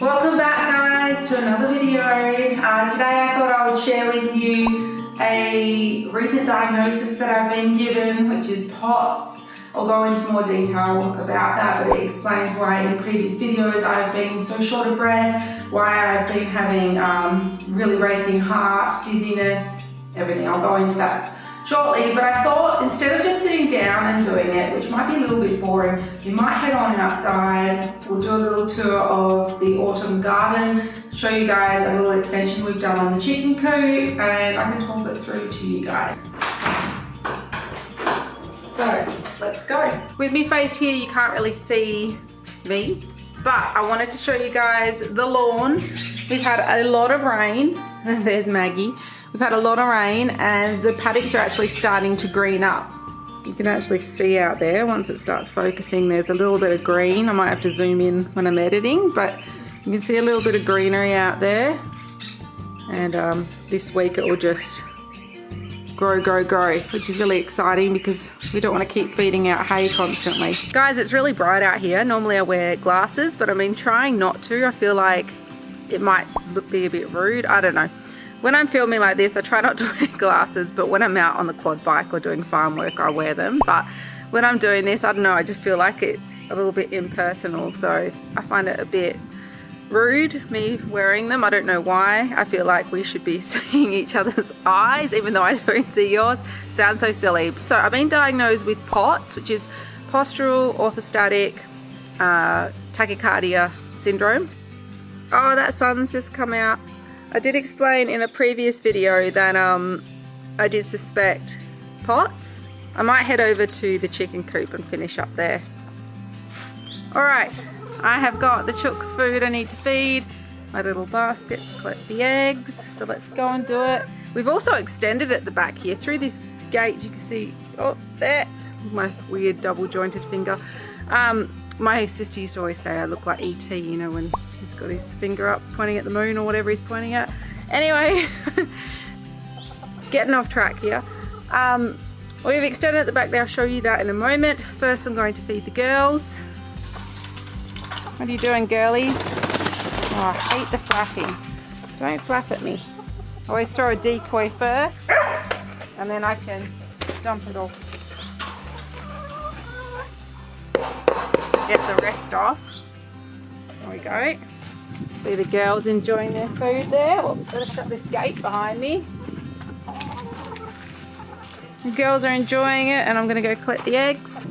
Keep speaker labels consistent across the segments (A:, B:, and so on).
A: Welcome back guys to another video. Today I thought I would share with you a recent diagnosis that I've been given, which is POTS. I'll go into more detail about that, but it explains why in previous videos I've been so short of breath, why I've been having really racing heart, dizziness, everything. I'll go into that shortly, but I thought instead of just sitting down and doing it, which might be a little bit boring, we might head on outside. We'll do a little tour of the autumn garden, show you guys a little extension we've done on the chicken coop, and I can talk it through to you guys. So let's go. With me faced here, you can't really see me, but I wanted to show you guys the lawn. We've had a lot of rain. There's Maggie. We've had a lot of rain and the paddocks are actually starting to green up. You can actually see out there, once it starts focusing, there's a little bit of green. I might have to zoom in when I'm editing, but you can see a little bit of greenery out there. And this week it will just grow, which is really exciting because we don't want to keep feeding out hay constantly. Guys, it's really bright out here. Normally I wear glasses, but I've been trying not to. I feel like it might be a bit rude. I don't know. When I'm filming like this, I try not to wear glasses, but when I'm out on the quad bike or doing farm work, I wear them. But when I'm doing this, I don't know, I just feel like it's a little bit impersonal. So I find it a bit rude, me wearing them. I don't know why. I feel like we should be seeing each other's eyes, even though I don't see yours. Sounds so silly. So I've been diagnosed with POTS, which is Postural, Orthostatic, Tachycardia syndrome. Oh, that sun's just come out. I did explain in a previous video that I did suspect POTS. I might head over to the chicken coop and finish up there. Alright, I have got the chooks food I need to feed, my little basket to collect the eggs, so let's go and do it. We've also extended at the back here through this gate. You can see, oh, there, my weird double jointed finger. My sister used to always say I look like E.T., you know, when he's got his finger up pointing at the moon or whatever he's pointing at. Anyway, getting off track here. We've extended at the back there. I'll show you that in a moment. First I'm going to feed the girls. What are you doing, girlies? Oh, I hate the flapping. Don't flap at me. I always throw a decoy first and then I can dump it off. Get the rest off. There we go. See the girls enjoying their food there. Well, better shut this gate behind me. The girls are enjoying it and I'm going to go collect the eggs.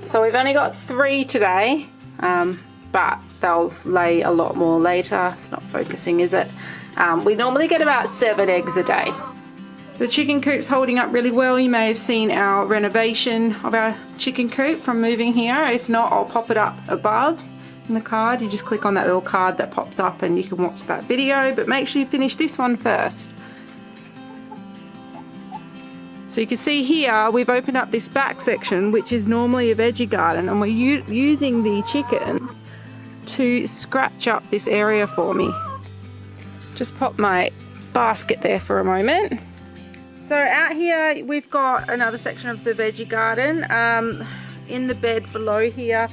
A: So we've only got 3 today, but they'll lay a lot more later. It's not focusing, is it? We normally get about 7 eggs a day. The chicken coop's holding up really well. You may have seen our renovation of our chicken coop from moving here. If not, I'll pop it up above in the card. You just click on that little card that pops up and you can watch that video, but make sure you finish this one first. So you can see here we've opened up this back section, which is normally a veggie garden, and we're using the chickens to scratch up this area for me. Just pop my basket there for a moment. So out here we've got another section of the veggie garden. In the bed below here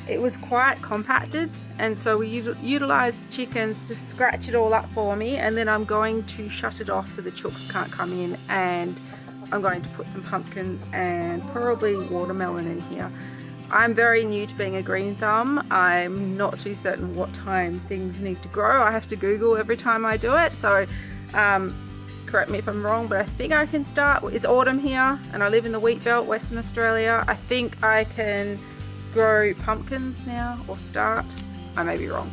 A: it was quite compacted, and so we utilised the chickens to scratch it all up for me, and then I'm going to shut it off so the chooks can't come in, and I'm going to put some pumpkins and probably watermelon in here. I'm very new to being a green thumb. I'm not too certain what time things need to grow. I have to Google every time I do it, so correct me if I'm wrong, but I think I can start. It's autumn here and I live in the wheat belt, Western Australia. I think I can grow pumpkins now, or start. I may be wrong.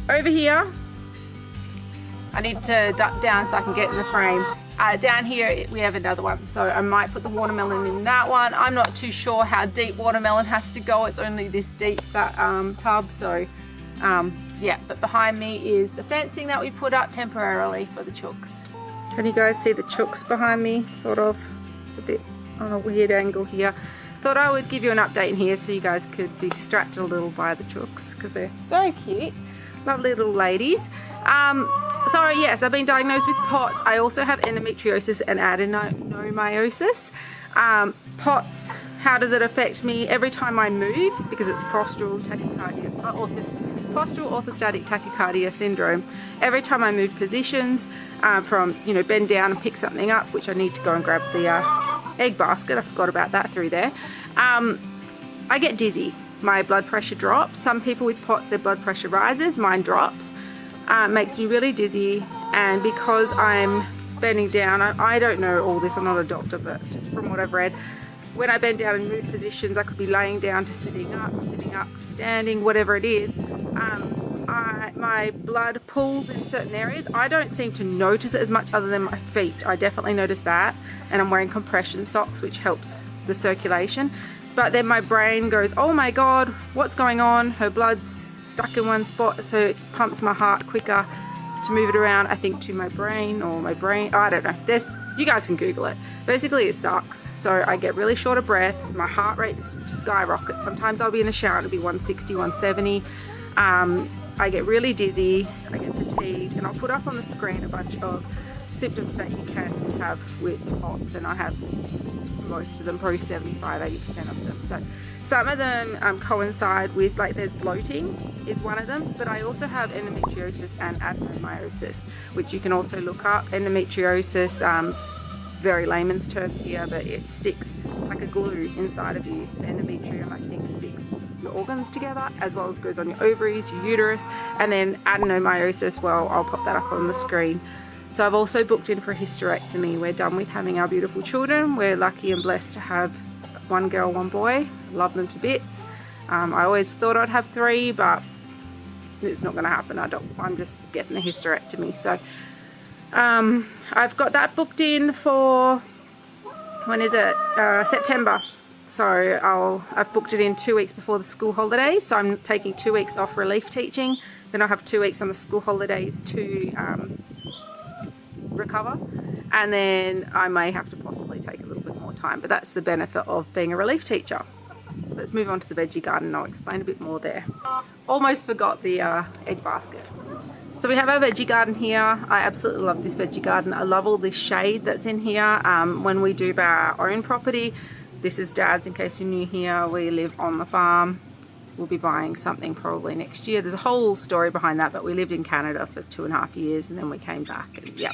A: Over here, I need to duck down so I can get in the frame. Down here we have another one, so I might put the watermelon in that one. I'm not too sure how deep watermelon has to go. It's only this deep, that tub, so yeah, but behind me is the fencing that we put up temporarily for the chooks. Can you guys see the chooks behind me? Sort of. It's a bit on a weird angle here. Thought I would give you an update in here so you guys could be distracted a little by the chooks because they're very cute. Lovely little ladies. So yes, I've been diagnosed with POTS. I also have endometriosis and adenomyosis. POTS how does it affect me? Every time I move, because it's postural tachycardia, postural orthostatic tachycardia syndrome. Every time I move positions, from, you know, bend down and pick something up, which I need to go and grab the egg basket, I forgot about that through there, I get dizzy. My blood pressure drops. Some people with POTS, their blood pressure rises, mine drops. Makes me really dizzy, and because I'm bending down, I don't know all this, I'm not a doctor, but just from what I've read, when I bend down and move positions, I could be laying down to sitting up to standing, whatever it is. My blood pools in certain areas. I don't seem to notice it as much other than my feet. I definitely notice that, and I'm wearing compression socks, which helps the circulation. But then my brain goes, oh my God, what's going on? Her blood's stuck in one spot, so it pumps my heart quicker to move it around, I think, to my brain, or my brain, I don't know. You guys can Google it. Basically, it sucks. So I get really short of breath. My heart rate skyrockets. Sometimes I'll be in the shower and it'll be 160, 170. I get really dizzy, I get fatigued, and I'll put up on the screen a bunch of symptoms that you can have with POTS, and I have most of them, probably 75-80% of them. So some of them coincide with, like, there's bloating is one of them, but I also have endometriosis and adenomyosis, which you can also look up. Endometriosis, very layman's terms here, but it sticks like a glue inside of you. The endometrium, I think, sticks your organs together, as well as goes on your ovaries, your uterus. And then adenomyosis, well, I'll pop that up on the screen. So I've also booked in for a hysterectomy. We're done with having our beautiful children. We're lucky and blessed to have one girl, one boy. Love them to bits. I always thought I'd have 3, but it's not going to happen. I'm just getting the hysterectomy. So I've got that booked in for, when is it? September. So I've booked it in 2 weeks before the school holidays. So I'm taking 2 weeks off relief teaching. Then I'll have 2 weeks on the school holidays to recover, and then I may have to possibly take a little bit more time, but that's the benefit of being a relief teacher. Let's move on to the veggie garden and I'll explain a bit more there. Almost forgot the egg basket. So we have our veggie garden here. I absolutely love this veggie garden. I love all this shade that's in here. When we do our own property, this is Dad's, in case you're new here, we live on the farm. We'll be buying something probably next year. There's a whole story behind that, but we lived in Canada for 2.5 years and then we came back, and yeah.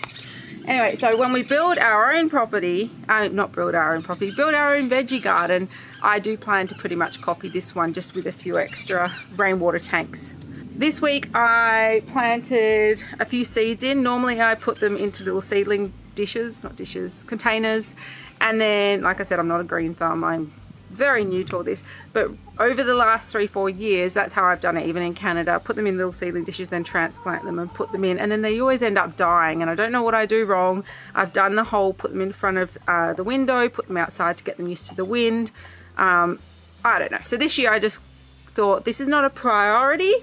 A: Anyway, so when we build our own property, build our own veggie garden, I do plan to pretty much copy this one, just with a few extra rainwater tanks. This week I planted a few seeds in. Normally I put them into little seedling containers. And then, like I said, I'm not a green thumb. I'm very new to all this, but over the last 3-4 years, that's how I've done it. Even in Canada, put them in little seedling dishes, then transplant them and put them in, and then they always end up dying, and I don't know what I do wrong. I've done the whole put them in front of the window, put them outside to get them used to the wind. I don't know. So this year I just thought, this is not a priority,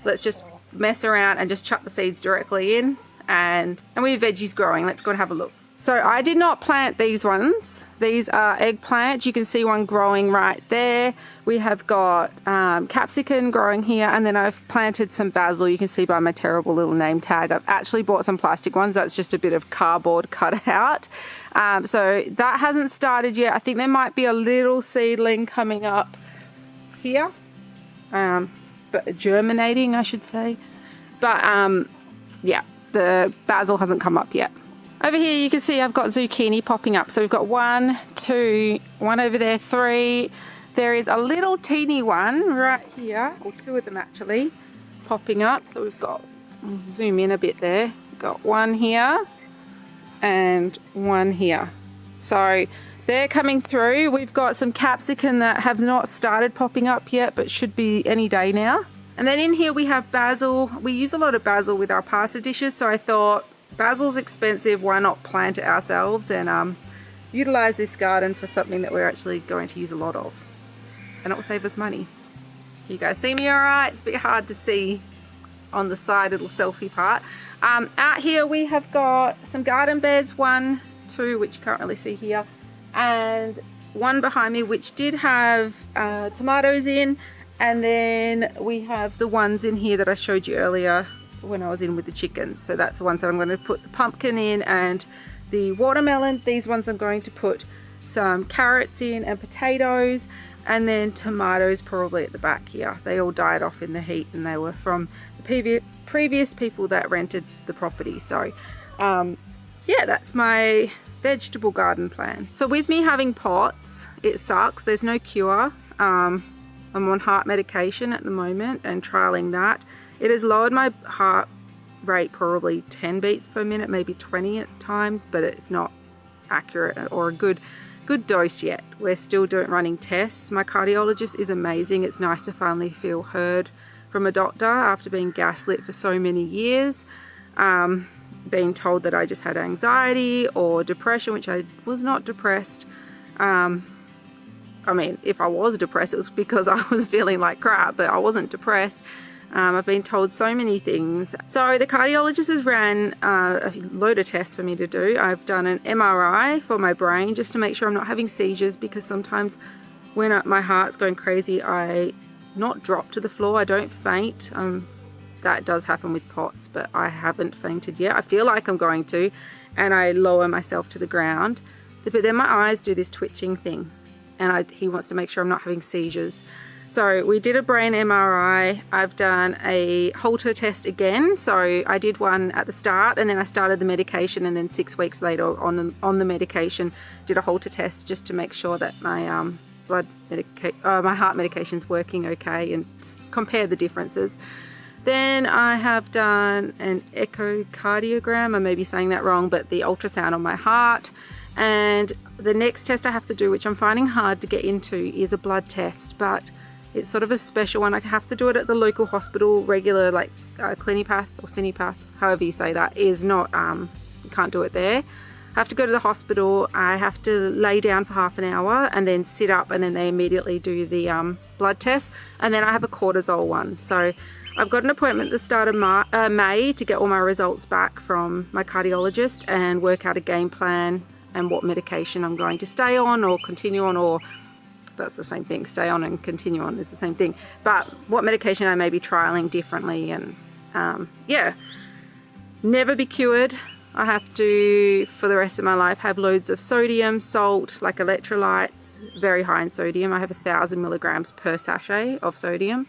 A: let's just mess around and just chuck the seeds directly in, and we have veggies growing. Let's go and have a look. So I did not plant these ones. These are eggplants. You can see one growing right there. We have got capsicum growing here, and then I've planted some basil. You can see by my terrible little name tag. I've actually bought some plastic ones. That's just a bit of cardboard cut out. So that hasn't started yet. I think there might be a little seedling coming up here, but germinating, I should say. But yeah, the basil hasn't come up yet. Over here you can see I've got zucchini popping up. So we've got 1, 2, one over there, 3. There is a little teeny one right here, or 2 of them actually, popping up. So we've got, I'll zoom in a bit there. We've got 1 here and 1 here. So they're coming through. We've got some capsicum that have not started popping up yet, but should be any day now. And then in here we have basil. We use a lot of basil with our pasta dishes, so I thought, basil's expensive, why not plant it ourselves and utilize this garden for something that we're actually going to use a lot of, and it will save us money. You guys see me all right? It's a bit hard to see on the side little selfie part. Out here we have got some garden beds, 1, 2, which you can't really see here, and one behind me which did have tomatoes in, and then we have the ones in here that I showed you earlier when I was in with the chickens. So that's the ones that I'm going to put the pumpkin in and the watermelon. These ones I'm going to put some carrots in and potatoes, and then tomatoes probably at the back here. They all died off in the heat and they were from the previous people that rented the property. So yeah, that's my vegetable garden plan. So with me having pots, it sucks. There's no cure. I'm on heart medication at the moment and trialing that. It has lowered my heart rate probably 10 beats per minute, maybe 20 at times, but it's not accurate or a good dose yet. We're still running tests. My cardiologist is amazing. It's nice to finally feel heard from a doctor after being gaslit for so many years, being told that I just had anxiety or depression, which I was not depressed. I mean, if I was depressed, it was because I was feeling like crap, but I wasn't depressed. I've been told so many things. So the cardiologist has ran a load of tests for me to do. I've done an MRI for my brain just to make sure I'm not having seizures, because sometimes when my heart's going crazy, I not drop to the floor, I don't faint. That does happen with POTS, but I haven't fainted yet. I feel like I'm going to, and I lower myself to the ground. But then my eyes do this twitching thing, and he wants to make sure I'm not having seizures. So we did a brain MRI. I've done a Holter test again. So I did one at the start, and then I started the medication, and then 6 weeks later on the medication did a Holter test just to make sure that my my heart medication's working okay, and just compare the differences. Then I have done an echocardiogram. I may be saying that wrong, but the ultrasound on my heart. And the next test I have to do, which I'm finding hard to get into, is a blood test, but it's sort of a special one. I have to do it at the local hospital. Regular, like Clinipath or Cinepath, however you say that, is not, you can't do it there. I have to go to the hospital. I have to lay down for half an hour and then sit up, and then they immediately do the blood test. And then I have a cortisol one. So I've got an appointment at the start of May to get all my results back from my cardiologist and work out a game plan and what medication I'm going to stay on or continue on, or that's the same thing. Stay on and continue on is the same thing. But what medication I may be trialing differently, and yeah, never be cured. I have to, for the rest of my life, have loads of sodium, salt, like electrolytes, very high in sodium. I have 1,000 milligrams per sachet of sodium.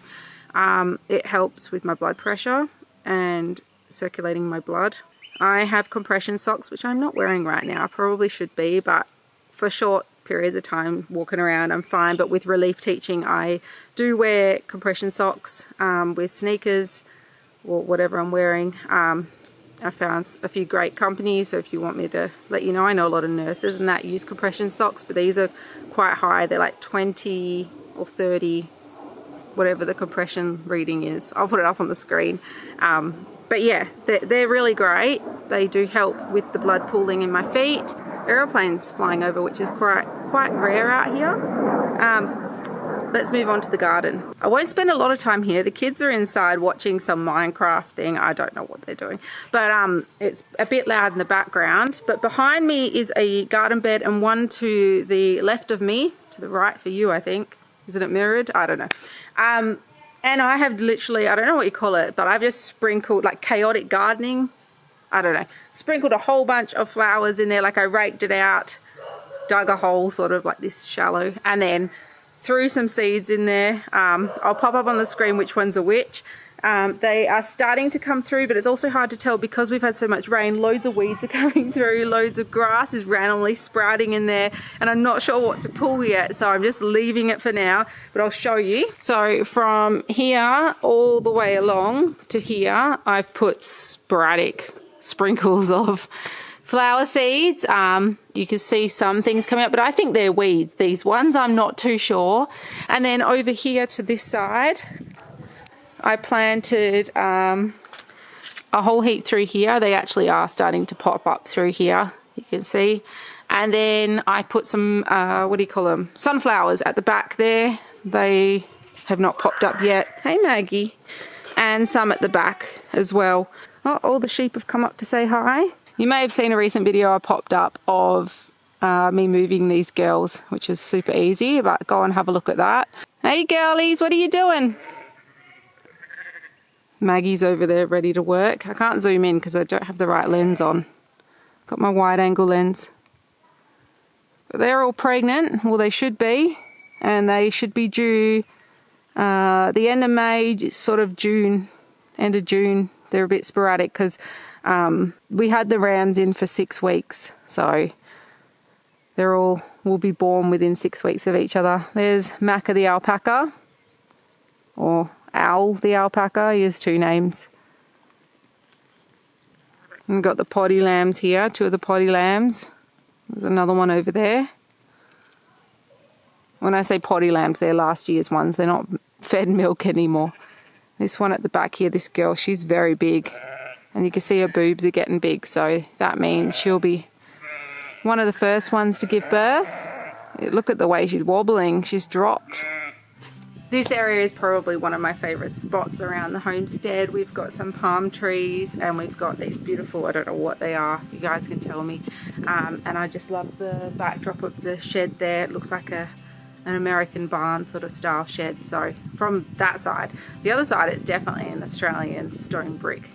A: It helps with my blood pressure and circulating my blood. I have compression socks, which I'm not wearing right now. I probably should be, but for short periods of time walking around I'm fine. But with relief teaching, I do wear compression socks with sneakers or whatever I'm wearing. I found a few great companies, so if you want me to let you know, I know a lot of nurses and that use compression socks, but these are quite high. They're like 20 or 30, whatever the compression reading is. I'll put it up on the screen. But yeah, they're really great. They do help with the blood pooling in my feet. Aeroplanes flying over, which is quite rare out here. Let's move on to the garden. I won't spend a lot of time here. The kids are inside watching some Minecraft thing. I don't know what they're doing, but it's a bit loud in the background. But behind me is a garden bed, and one to the left of me, to the right for you, I think. Isn't it mirrored? I don't know. And I have literally, I don't know what you call it, but I've just sprinkled, like chaotic gardening. I don't know. Sprinkled a whole bunch of flowers in there. Like I raked it out, dug a hole sort of like this shallow, and then threw some seeds in there. I'll pop up on the screen which ones are which. They are starting to come through, but it's also hard to tell because we've had so much rain. Loads of weeds are coming through, loads of grass is randomly sprouting in there, and I'm not sure what to pull yet, so I'm just leaving it for now, but I'll show you. So from here all the way along to here, I've put sporadic sprinkles of flower seeds. You can see some things coming up, but I think they're weeds. These ones, I'm not too sure. And then over here to this side, I planted a whole heap through here. They actually are starting to pop up through here, you can see. And then I put some, what do you call them? Sunflowers at the back there. They have not popped up yet. Hey, Maggie. And some at the back as well. Oh, all the sheep have come up to say hi. You may have seen a recent video I popped up of me moving these girls, which is super easy, but go and have a look at that. Hey, girlies, what are you doing? Maggie's over there ready to work. I can't zoom in because I don't have the right lens on. Got my wide angle lens. But they're all pregnant. Well, they should be. And they should be due the end of May, sort of June, end of June. They're a bit sporadic because we had the rams in for 6 weeks. So they're all will be born within 6 weeks of each other. There's Macca the alpaca, or Owl the alpaca. He has 2 names. And we've got the potty lambs here, 2 of the potty lambs. There's another one over there. When I say potty lambs, they're last year's ones. They're not fed milk anymore. This one at the back here, this girl, she's very big. And you can see her boobs are getting big, so that means she'll be one of the first ones to give birth. Look at the way she's wobbling. She's dropped. This area is probably one of my favourite spots around the homestead. We've got some palm trees and we've got these beautiful, I don't know what they are, you guys can tell me. And I just love the backdrop of the shed there. It looks like an American barn sort of style shed. So from that side. The other side is definitely an Australian stone brick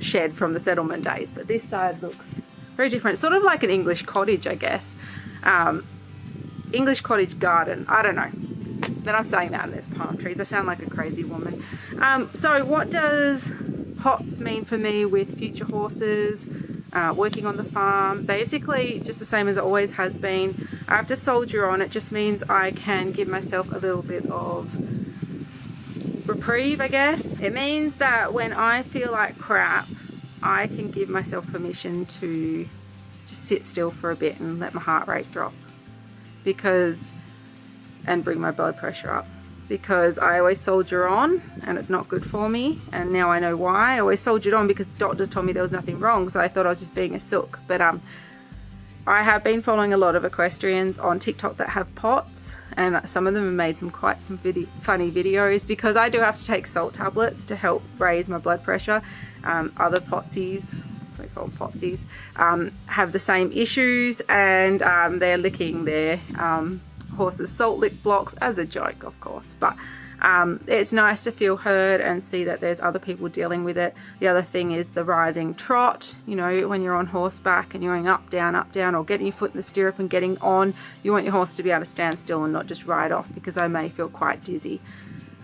A: shed from the settlement days. But this side looks very different. Sort of like an English cottage, I guess. English cottage garden. I don't know. Then I'm saying that and there's palm trees. I sound like a crazy woman. So what does pots mean for me with future horses, working on the farm? Basically just the same as it always has been. I have to soldier on. It just means I can give myself a little bit of reprieve, I guess. It means that when I feel like crap, I can give myself permission to just sit still for a bit and let my heart rate drop. And bring my blood pressure up, because I always soldier on and it's not good for me, and now I know why. I always soldiered on because doctors told me there was nothing wrong, so I thought I was just being a sook. But I have been following a lot of equestrians on TikTok that have pots, and some of them have made some funny videos, because I do have to take salt tablets to help raise my blood pressure. Other potsies, that's what we call potsies, have the same issues, and they're licking their horses' salt lick blocks as a joke, of course, but it's nice to feel heard and see that there's other people dealing with it. The other thing is the rising trot. You know, when you're on horseback and you're going up, down, or getting your foot in the stirrup and getting on, you want your horse to be able to stand still and not just ride off, because I may feel quite dizzy.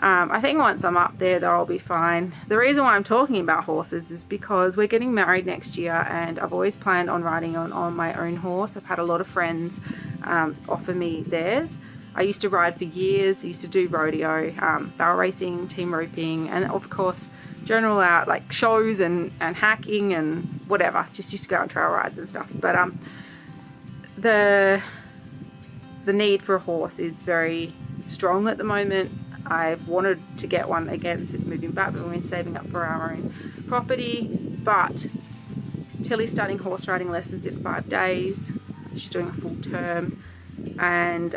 A: I think once I'm up there, though, I'll be fine. The reason why I'm talking about horses is because we're getting married next year, and I've always planned on riding on my own horse. I've had a lot of friends offer me theirs. I used to ride for years. I used to do rodeo, barrel racing, team roping, and of course general out like shows and hacking and whatever. Just used to go on trail rides and stuff. But the need for a horse is very strong at the moment. I've wanted to get one again since moving back, but we've been saving up for our own property. But Tilly's starting horse riding lessons in 5 days. She's doing a full term, and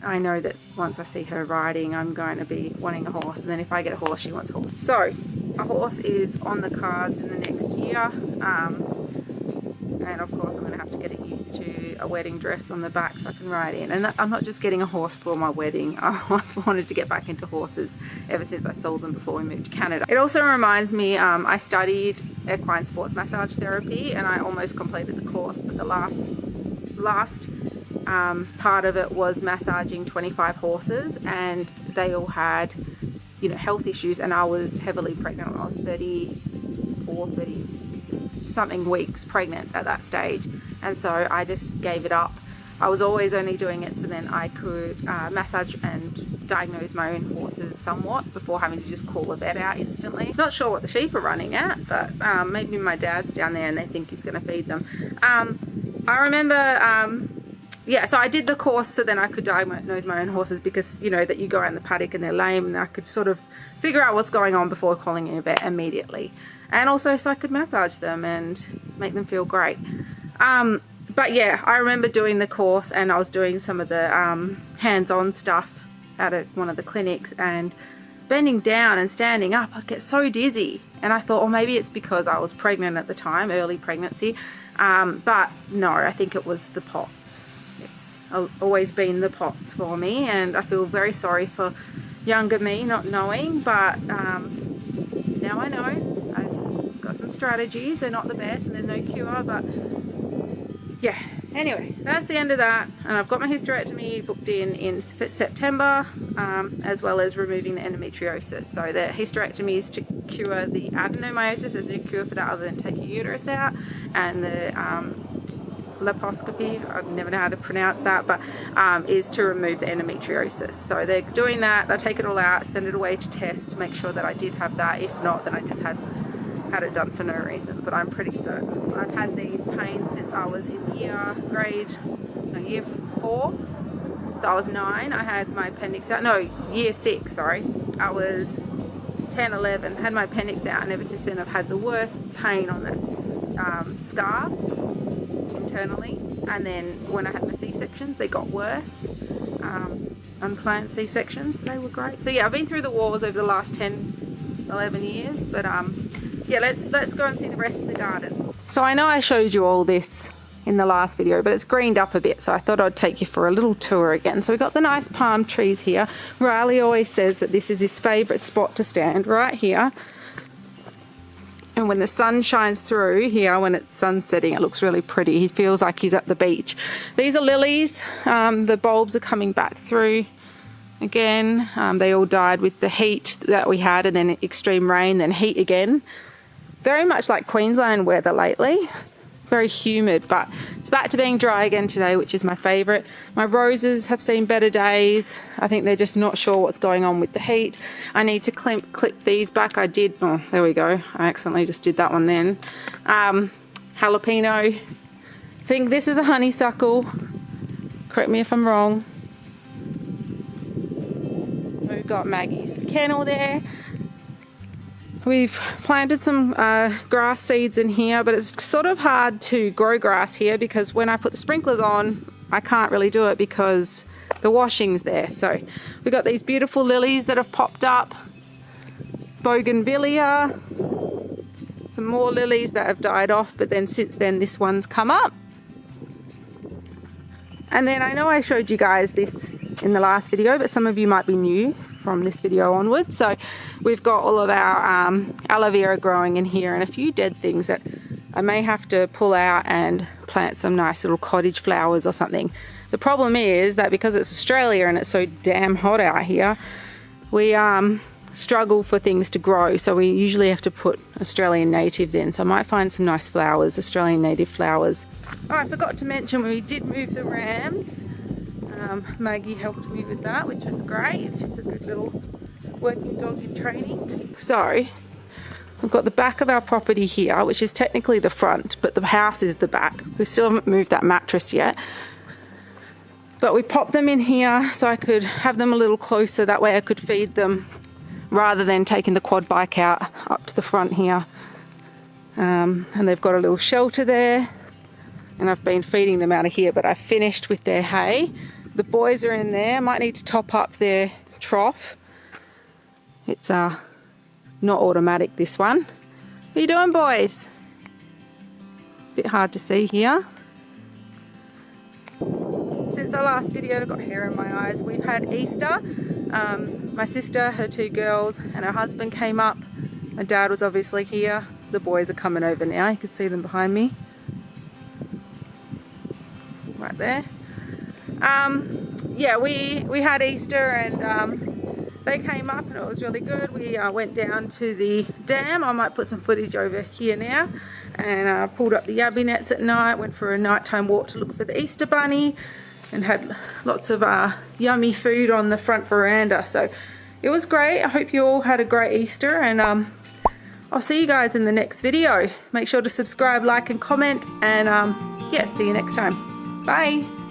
A: I know that once I see her riding, I'm going to be wanting a horse, and then if I get a horse, she wants a horse. So a horse is on the cards in the next year, and of course I'm going to have to get it used to a wedding dress on the back so I can ride in. And I'm not just getting a horse for my wedding. I've wanted to get back into horses ever since I sold them before we moved to Canada. It also reminds me, I studied equine sports massage therapy, and I almost completed the course, but the last part of it was massaging 25 horses, and they all had, you know, health issues, and I was heavily pregnant when I was 30 something weeks pregnant at that stage, and so I just gave it up. I was always only doing it so then I could massage and diagnose my own horses somewhat before having to just call a vet out instantly. Not sure what the sheep are running at, but maybe my dad's down there and they think he's going to feed them. I remember yeah, so I did the course so then I could diagnose my own horses, because you know that you go out in the paddock and they're lame, and I could sort of figure out what's going on before calling a vet immediately. And also so I could massage them and make them feel great. But yeah, I remember doing the course, and I was doing some of the hands-on stuff at one of the clinics, and bending down and standing up, I'd get so dizzy. And I thought, oh, maybe it's because I was pregnant at the time, early pregnancy. But no, I think it was the pots. It's always been the pots for me, and I feel very sorry for younger me not knowing, but now I know. I've got some strategies. They're not the best and there's no cure, but yeah, Anyway, that's the end of that, and I've got my hysterectomy booked in September, as well as removing the endometriosis. So the hysterectomy is to cure the adenomyosis. There's no cure for that other than take your uterus out, and the laparoscopy, I've never know how to pronounce that, but is to remove the endometriosis. So they're doing that, they'll take it all out, send it away to test to make sure that I did have that. If not, then I just had it done for no reason, but I'm pretty certain. I've had these pains since I was in year 4, so I was 9. I had my appendix out, no, year 6, sorry. I was 10, 11, had my appendix out, and ever since then I've had the worst pain on this scar internally. And then when I had my C-sections, they got worse. Unplanned C-sections, they were great. So yeah, I've been through the wars over the last 10, 11 years, but yeah, let's go and see the rest of the garden. So I know I showed you all this in the last video, but it's greened up a bit, so I thought I'd take you for a little tour again. So we've got the nice palm trees here. Riley always says that this is his favourite spot to stand, right here. And when the sun shines through here, when it's sun setting, it looks really pretty. He feels like he's at the beach. These are lilies. The bulbs are coming back through again. They all died with the heat that we had, and then extreme rain, then heat again. Very much like Queensland weather lately. Very humid, but it's back to being dry again today, which is my favourite. My roses have seen better days. I think they're just not sure what's going on with the heat. I need to clip these back. I did, oh, there we go. I accidentally just did that one then. Jalapeno. I think this is a honeysuckle. Correct me if I'm wrong. We've got Maggie's kennel there. We've planted some grass seeds in here, but it's sort of hard to grow grass here because when I put the sprinklers on, I can't really do it because the washing's there. So we've got these beautiful lilies that have popped up, bougainvillea, some more lilies that have died off, but then since then this one's come up. And then I know I showed you guys this in the last video, but some of you might be new from this video onwards. So we've got all of our aloe vera growing in here and a few dead things that I may have to pull out and plant some nice little cottage flowers or something. The problem is that because it's Australia and it's so damn hot out here, we struggle for things to grow, so we usually have to put Australian natives in. So I might find some nice flowers, Australian native flowers. Oh, I forgot to mention we did move the rams. Maggie helped me with that, which was great. She's a good little working dog in training. So we've got the back of our property here, which is technically the front, but the house is the back. We still haven't moved that mattress yet. But we popped them in here so I could have them a little closer. That way I could feed them rather than taking the quad bike out up to the front here. And they've got a little shelter there. And I've been feeding them out of here, but I've finished with their hay. The boys are in there. I might need to top up their trough. It's not automatic, this one. What are you doing, boys? Bit hard to see here. Since our last video, I've got hair in my eyes. We've had Easter. My sister, her 2 girls, and her husband came up. My dad was obviously here. The boys are coming over now. You can see them behind me. Right there. Yeah, we had Easter and they came up and it was really good. We went down to the dam. I might put some footage over here now. And pulled up the yabby nets at night, went for a nighttime walk to look for the Easter bunny and had lots of yummy food on the front veranda. So it was great. I hope you all had a great Easter, and I'll see you guys in the next video. Make sure to subscribe, like and comment, and yeah, see you next time. Bye.